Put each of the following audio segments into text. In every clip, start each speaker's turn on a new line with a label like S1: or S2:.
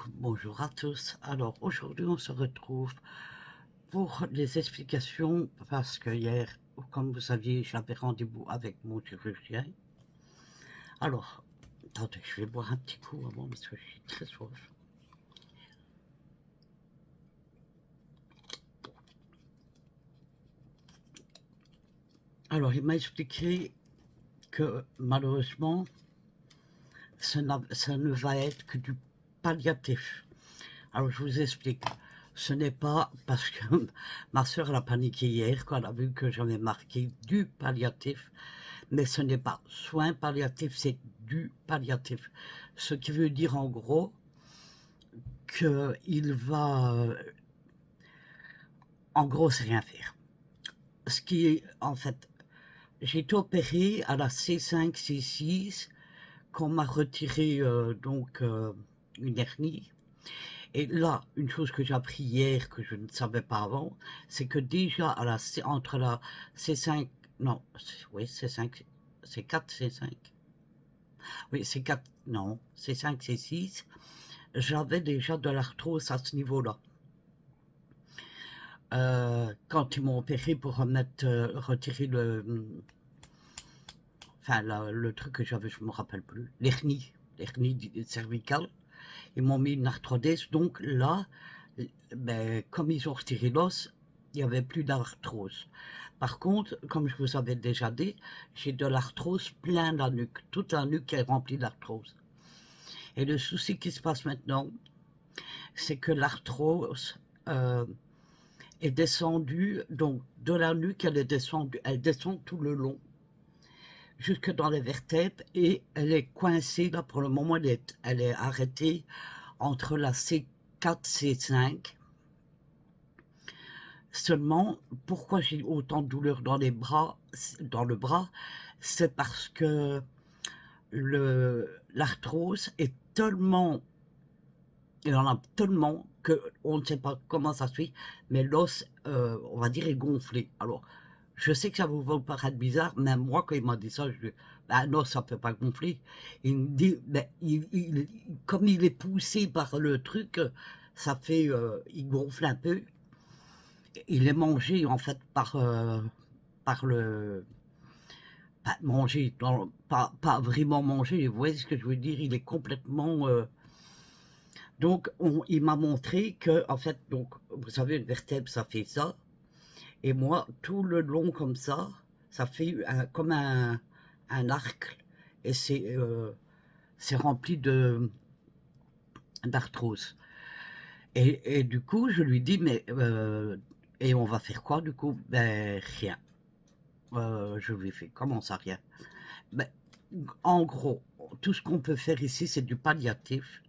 S1: Bonjour à tous. Alors aujourd'hui on se retrouve pour les explications parce que hier, comme vous saviez, j'avais rendez-vous avec mon chirurgien. Alors, attendez, je vais boire un petit coup avant parce que je suis très soif. Alors il m'a expliqué que malheureusement ça ne va être que du palliatif. Alors je vous explique. Ce n'est pas parce que ma soeur elle a paniqué hier quand elle a vu que j'avais marqué du palliatif, mais ce n'est pas soin palliatif, c'est du palliatif. Ce qui veut dire en gros qu'il va, en gros, c'est rien faire. Ce qui est, en fait, j'ai été opérée à la C5, C6, qu'on m'a retiré une hernie. Et là, une chose que j'ai appris hier, que je ne savais pas avant, c'est que déjà entre la C5, non, oui, C5, C4, C5, oui, C4, non, C5, C6, j'avais déjà de l'arthrose à ce niveau-là. Quand ils m'ont opéré pour retirer le truc que j'avais, je ne me rappelle plus, l'hernie cervicale, ils m'ont mis une arthrodèse, donc là, ben, comme ils ont retiré l'os, il n'y avait plus d'arthrose. Par contre, comme je vous avais déjà dit, j'ai de l'arthrose plein la nuque. Toute la nuque est remplie d'arthrose. Et le souci qui se passe maintenant, c'est que l'arthrose est descendue, donc de la nuque, elle descend tout le long, jusque dans les vertèbres, et elle est coincée, là pour le moment, elle est arrêtée entre la C4, C5. Seulement, pourquoi j'ai autant de douleur dans le bras, c'est parce que l'arthrose est tellement, il en a tellement qu'on ne sait pas comment ça se fait, mais l'os, on va dire, est gonflé. Alors, je sais que ça vous paraître bizarre, même moi, quand il m'a dit ça, je dis, ben non, ça ne peut pas gonfler. Il me dit, ben, comme il est poussé par le truc, ça fait, il gonfle un peu. Il est mangé, en fait, par le... Pas manger, pas vraiment manger, vous voyez ce que je veux dire, il est complètement... Donc, il m'a montré que, en fait, donc, vous savez, une vertèbre, ça fait ça. Et moi, tout le long comme ça fait comme un arc. Et c'est rempli d'arthrose. Et du coup, je lui dis, mais et on va faire quoi du coup? Ben, rien. Je lui fais, comment ça, rien? Ben, en gros, tout ce qu'on peut faire ici, c'est du palliatif.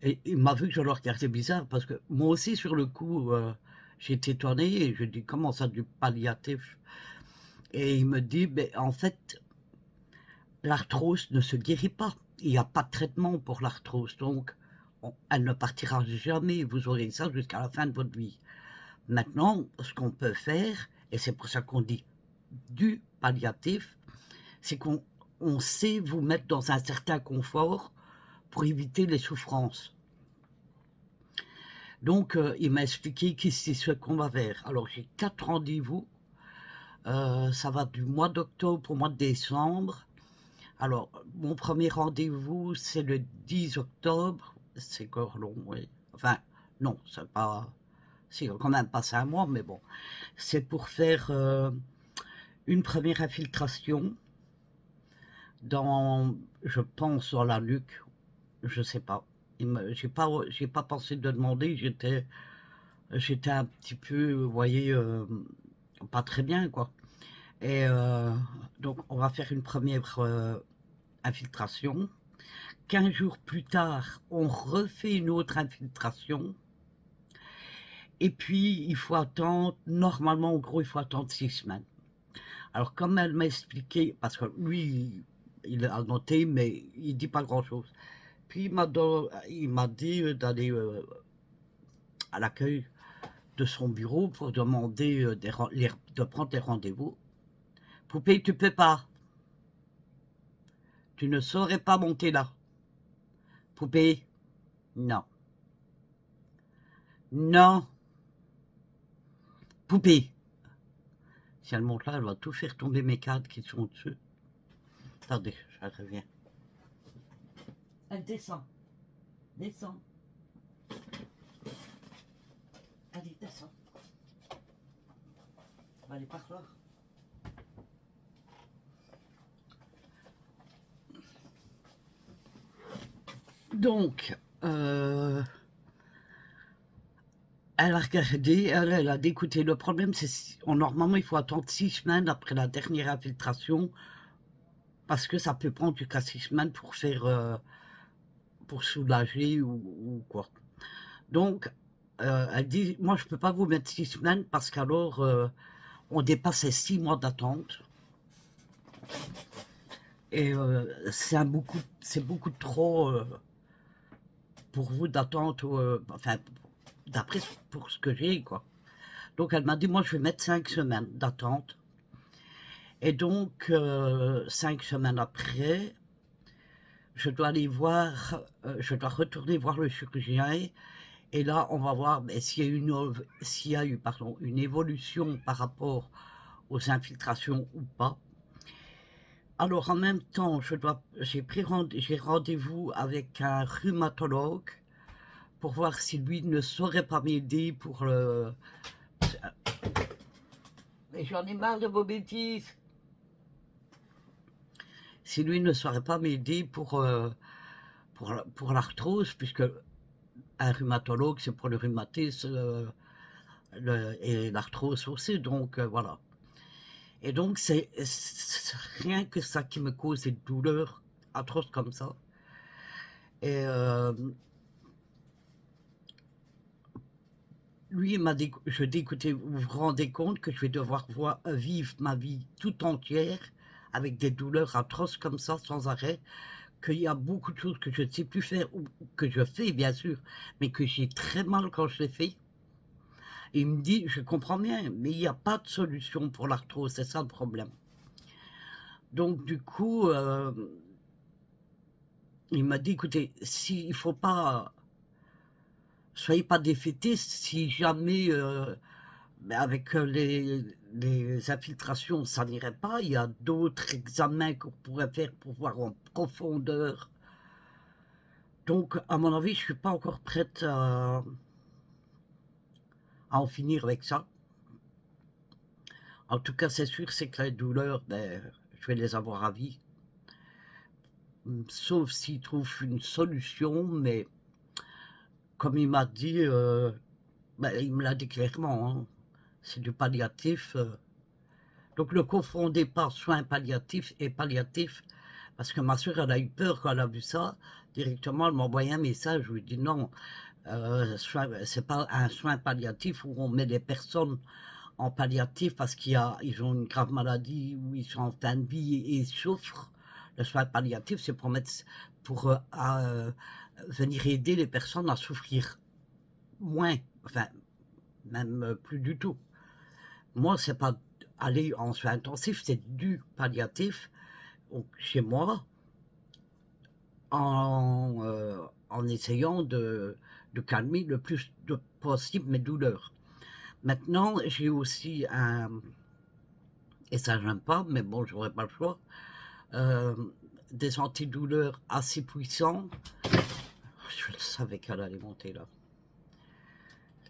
S1: Et il m'a vu que je le regardais bizarre, parce que moi aussi, sur le coup, j'ai été étonnée, et je dis, comment ça, du palliatif? Et il me dit, ben, en fait, l'arthrose ne se guérit pas. Il n'y a pas de traitement pour l'arthrose, donc elle ne partira jamais. Vous aurez ça jusqu'à la fin de votre vie. Maintenant, ce qu'on peut faire, et c'est pour ça qu'on dit du palliatif, c'est qu'on sait vous mettre dans un certain confort pour éviter les souffrances. Donc, il m'a expliqué qu'ici ce qu'on va faire. Alors, j'ai 4 rendez-vous. Ça va du mois d'octobre au mois de décembre. Alors, mon premier rendez-vous, c'est le 10 octobre. C'est encore long, oui. Enfin, non, c'est pas... C'est quand même passé un mois, mais bon. C'est pour faire une première infiltration dans, je pense, dans la nuque. Je sais pas. J'ai pas pensé de demander. J'étais un petit peu, vous voyez, pas très bien, quoi. Et donc, on va faire une première infiltration. 15 jours plus tard, on refait une autre infiltration. Et puis, il faut attendre, normalement, en gros, il faut attendre 6 semaines. Alors, comme elle m'a expliqué, parce que lui, il a noté, mais il dit pas grand-chose. Puis, il m'a dit d'aller à l'accueil de son bureau pour demander de prendre des rendez-vous. Poupée, tu peux pas. Tu ne saurais pas monter là. Poupée. Non. Non. Poupée. Si elle monte là, elle va tout faire tomber mes cadres qui sont dessus. Attendez, je reviens. Elle descend. Descend. Allez, descend. On va aller par là. Donc, elle a regardé, elle a écouté. Le problème, c'est normalement, il faut attendre 6 semaines après la dernière infiltration parce que ça peut prendre jusqu'à 6 semaines pour faire, pour soulager ou quoi. Donc, elle dit, moi, je peux pas vous mettre 6 semaines parce qu'alors, on dépasse les 6 mois d'attente. Et c'est beaucoup trop pour vous d'attente, enfin, d'après pour ce que j'ai, quoi. Donc elle m'a dit, moi je vais mettre 5 semaines d'attente. Et donc, 5 semaines après, je dois aller voir, je dois retourner voir le chirurgien. Et là, on va voir s'il y a eu pardon, une évolution par rapport aux infiltrations ou pas. Alors en même temps, j'ai rendez-vous avec un rhumatologue pour voir si lui ne saurait pas m'aider pour le... Mais j'en ai marre de vos bêtises. Si lui ne saurait pas m'aider pour l'arthrose, puisque un rhumatologue, c'est pour le rhumatisme et l'arthrose aussi, donc voilà. Et donc, c'est rien que ça qui me cause des douleurs atroces comme ça. Et lui, il m'a dit, je dis, écoutez, vous vous rendez compte que je vais devoir vivre ma vie tout entière avec des douleurs atroces comme ça, sans arrêt, qu'il y a beaucoup de choses que je ne sais plus faire, ou que je fais, bien sûr, mais que j'ai très mal quand je les fais. Et il me dit, je comprends bien, mais il n'y a pas de solution pour l'arthrose, c'est ça le problème. Donc, du coup, il m'a dit, écoutez, il ne faut pas... Soyez pas défaitistes si jamais, avec les infiltrations, ça n'irait pas. Il y a d'autres examens qu'on pourrait faire pour voir en profondeur. Donc, à mon avis, je ne suis pas encore prête à en finir avec ça. En tout cas, c'est sûr, c'est que les douleurs, je vais les avoir à vie. Sauf s'il trouve une solution, mais comme il m'a dit, il me l'a dit clairement, hein, c'est du palliatif. Donc ne confondez pas soins palliatifs et palliatifs, parce que ma soeur, elle a eu peur quand elle a vu ça. Directement, elle m'a envoyé un message, je lui ai dit non, c'est pas un soin palliatif où on met des personnes en palliatif parce ils ont une grave maladie ou ils sont en fin de vie et ils souffrent. Le soin palliatif, c'est pour venir aider les personnes à souffrir moins, enfin, même plus du tout. Moi, c'est pas aller en soins intensifs, c'est du palliatif chez moi en essayant de calmer le plus possible mes douleurs. Maintenant, j'ai aussi et ça j'aime pas, mais bon, j'aurais pas le choix, des antidouleurs assez puissants. Je savais qu'elle allait monter là.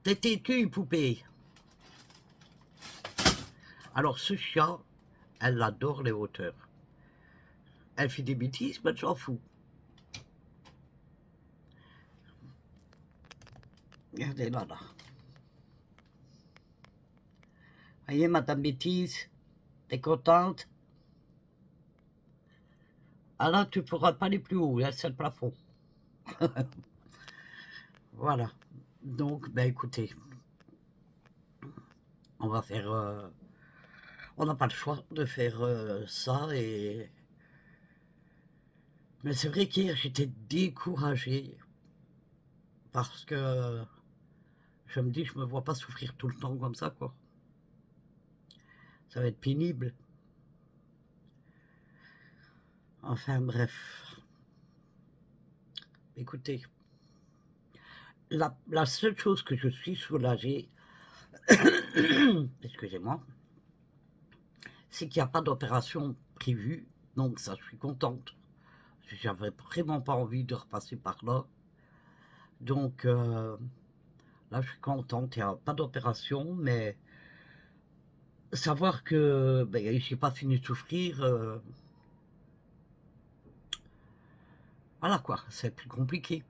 S1: T'es têtue, poupée. Alors ce chat, elle adore les hauteurs. Elle fait des bêtises, mais elle s'en fout. Regardez là, là. Voyez, Madame Bêtise, t'es contente? Ah là, tu ne pourras pas aller plus haut, là, c'est le plafond. Voilà. Donc, ben écoutez, on va faire... on n'a pas le choix de faire ça. Mais c'est vrai qu'hier, j'étais découragée parce que je me dis, je me vois pas souffrir tout le temps comme ça, quoi. Ça va être pénible. Enfin, bref. Écoutez, la seule chose que je suis soulagée, excusez-moi, c'est qu'il n'y a pas d'opération prévue, donc ça, je suis contente. J'avais vraiment pas envie de repasser par là. Donc là, je suis contente, il n'y a pas d'opération, mais savoir que ben, j'ai pas fini de souffrir, voilà quoi, c'est plus compliqué.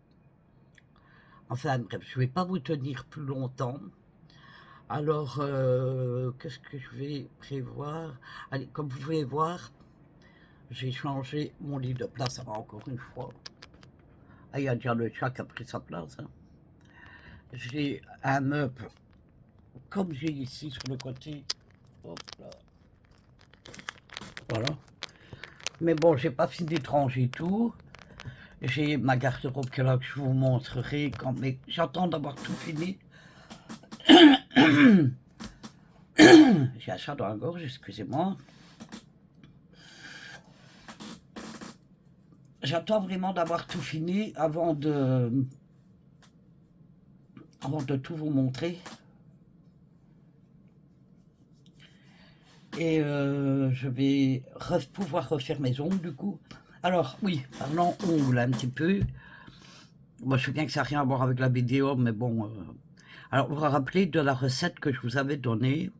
S1: Enfin bref, je vais pas vous tenir plus longtemps. Alors, qu'est-ce que je vais prévoir? Allez, comme vous pouvez voir, j'ai changé mon lit de place encore une fois. Ah, il y a déjà le chat qui a pris sa place, hein. J'ai un meuble, comme j'ai ici sur le côté. Hop là. Voilà. Mais bon, j'ai pas fini de ranger tout. J'ai ma garde-robe que là que je vous montrerai quand. Mais j'attends d'avoir tout fini. J'ai un chat dans la gorge, excusez-moi. J'attends vraiment d'avoir tout fini avant de tout vous montrer. Et je vais pouvoir refaire mes ongles du coup. Alors oui, parlons ongles un petit peu. Moi je sais bien que ça n'a rien à voir avec la vidéo, mais bon. Alors vous vous rappelez de la recette que je vous avais donnée,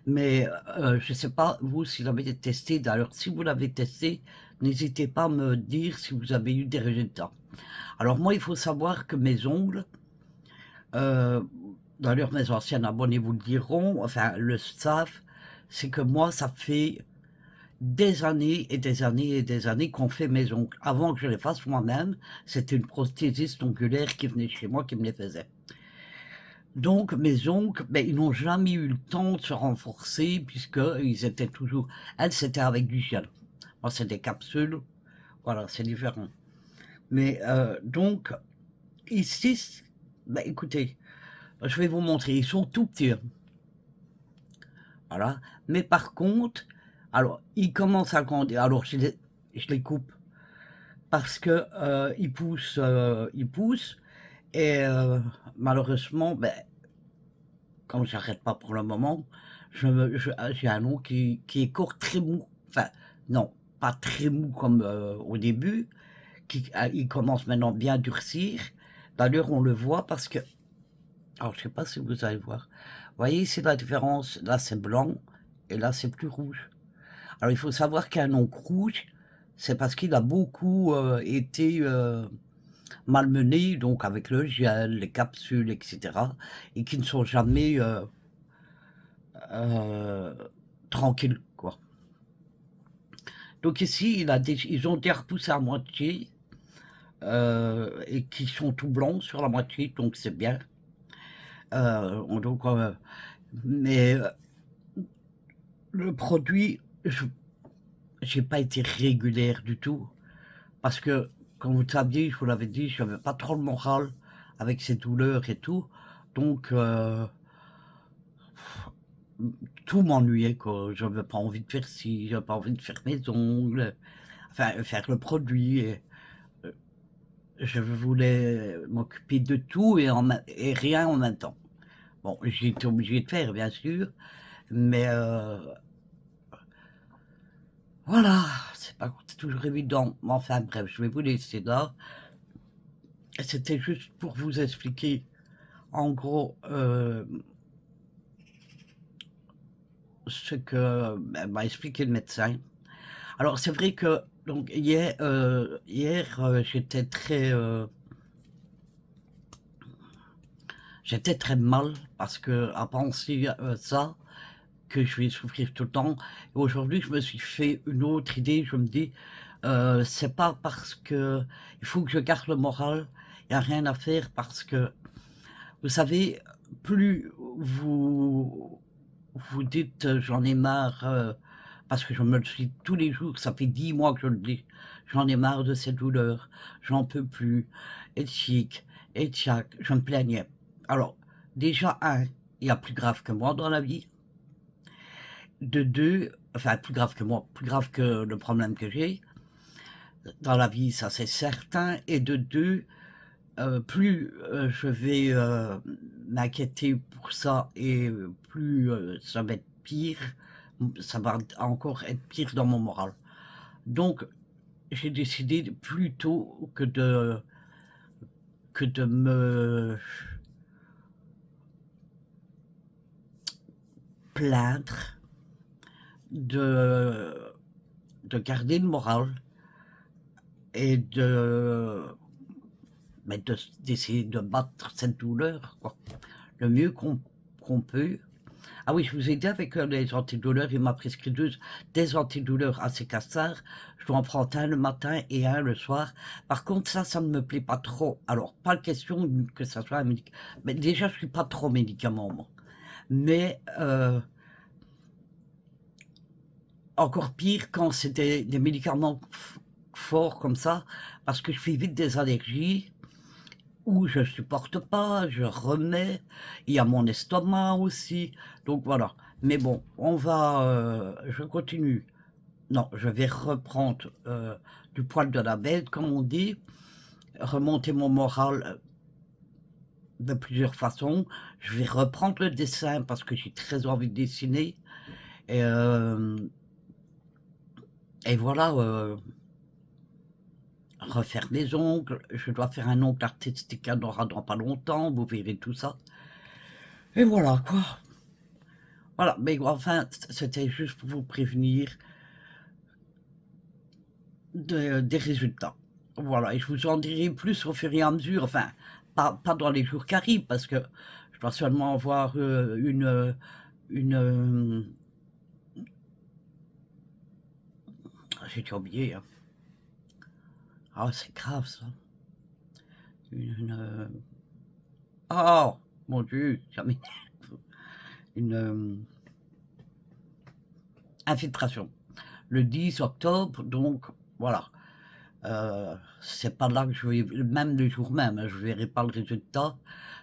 S1: mais je ne sais pas vous si vous l'avez testé. D'ailleurs si vous l'avez testé, n'hésitez pas à me dire si vous avez eu des résultats. Alors moi il faut savoir que mes ongles, d'ailleurs mes anciens abonnés vous le diront, enfin le savent, c'est que moi ça fait des années et des années et des années qu'on fait mes ongles. Avant que je les fasse moi-même, c'était une prothésiste ongulaire qui venait chez moi qui me les faisait. Donc mes ongles, ben, ils n'ont jamais eu le temps de se renforcer puisqu'ils étaient toujours... Elle, c'était avec du gel. Moi, c'est des capsules. Voilà, c'est différent. Mais donc, ici, ben, écoutez, je vais vous montrer. Ils sont tout petits. Voilà. Mais par contre, alors, ils commencent à grandir. Alors, je les coupe parce que ils poussent. Et malheureusement, ben, comme j'arrête pas pour le moment, j'ai un ongle qui est court, très mou. Enfin, non, pas très mou comme au début. Il commence maintenant bien à durcir. D'ailleurs, on le voit parce que... Alors, je sais pas si vous allez voir. Vous voyez, c'est la différence. Là, c'est blanc et là, c'est plus rouge. Alors, il faut savoir qu'un ongle rouge, c'est parce qu'il a beaucoup été malmenés, donc avec le gel, les capsules, etc., et qui ne sont jamais tranquilles, quoi. Donc ici, ils ont été repoussés à moitié, et qui sont tout blancs sur la moitié, donc c'est bien. Donc, mais le produit, j'ai pas été régulière du tout, parce que, comme vous le saviez, je vous l'avais dit, je n'avais pas trop le moral avec ces douleurs et tout, donc tout m'ennuyait, quoi. J'avais pas envie de faire ci, j'avais pas envie de faire mes ongles, enfin, faire le produit. Et, je voulais m'occuper de tout et rien en même temps. Bon, j'ai été obligé de faire, bien sûr, mais voilà, c'est pas toujours évident. Mais enfin, bref, je vais vous laisser là. C'était juste pour vous expliquer, en gros, ce que m'a expliqué le médecin. Alors, c'est vrai que donc hier, j'étais très mal parce que à penser ça, que je vais souffrir tout le temps. Et aujourd'hui, je me suis fait une autre idée. Je me dis, c'est pas parce que il faut que je garde le moral. Il n'y a rien à faire parce que, vous savez, plus vous dites j'en ai marre, parce que je me le suis tous les jours, ça fait 10 mois que je le dis, j'en ai marre de cette douleur, j'en peux plus, et tchic, et tchac, je me plaignais. Alors, déjà, il y a plus grave que moi dans la vie. De deux, enfin plus grave que moi, plus grave que le problème que j'ai dans la vie, ça c'est certain. Et de deux, plus, je vais, m'inquiéter pour ça et plus, ça va être pire, ça va encore être pire dans mon moral. Donc j'ai décidé plutôt que de me plaindre, de garder le moral et d'essayer de battre cette douleur, quoi, le mieux qu'on peut. Ah oui, je vous ai dit avec les antidouleurs, il m'a prescrit des antidouleurs assez castars. Je dois en prendre un le matin et un le soir. Par contre, ça ne me plaît pas trop. Alors, pas question que ça soit un médicament. Mais déjà, je suis pas trop médicament, moi. Mais encore pire quand c'était des médicaments forts comme ça, parce que je fais vite des allergies ou je supporte pas, je remets. Il y a mon estomac aussi. Donc voilà. Mais bon, je continue. Non, je vais reprendre du poil de la bête, comme on dit, remonter mon moral de plusieurs façons. Je vais reprendre le dessin parce que j'ai très envie de dessiner. Et, euh, et voilà, refaire mes ongles. Je dois faire un ongle artistique à Nora dans pas longtemps, vous verrez tout ça. Et voilà, quoi. Voilà, mais enfin, c'était juste pour vous prévenir des résultats. Voilà, et je vous en dirai plus au fur et à mesure, enfin, pas dans les jours qui arrivent, parce que je dois seulement avoir une j'ai déjà oublié, hein. Ah, c'est grave ça. Une, oh, mon Dieu, jamais. Une infiltration. Le 10 octobre, donc voilà. C'est pas là que je vais, même le jour même, hein, je verrai pas le résultat.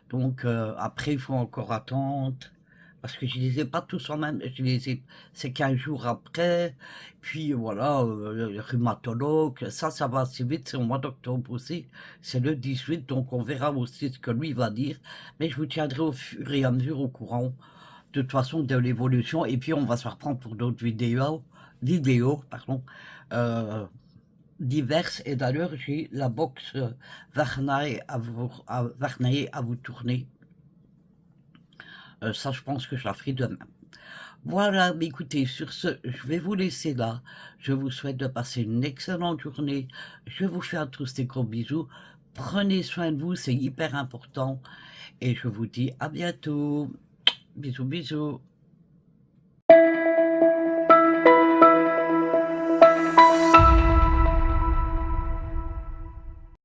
S1: Donc après, il faut encore attendre. Parce que je les ai pas tous en même, c'est 15 jours après. Puis voilà, le rhumatologue, ça va assez vite, c'est au mois d'octobre aussi. C'est le 18, donc on verra aussi ce que lui va dire. Mais je vous tiendrai au fur et à mesure au courant, de toute façon, de l'évolution. Et puis on va se reprendre pour d'autres vidéos, pardon. Euh, diverses. Et d'ailleurs, j'ai la box Varnaille à vous tourner. Ça, je pense que je la ferai demain. Voilà, mais écoutez, sur ce, je vais vous laisser là. Je vous souhaite de passer une excellente journée. Je vous fais à tous des gros bisous. Prenez soin de vous, c'est hyper important. Et je vous dis à bientôt. Bisous, bisous.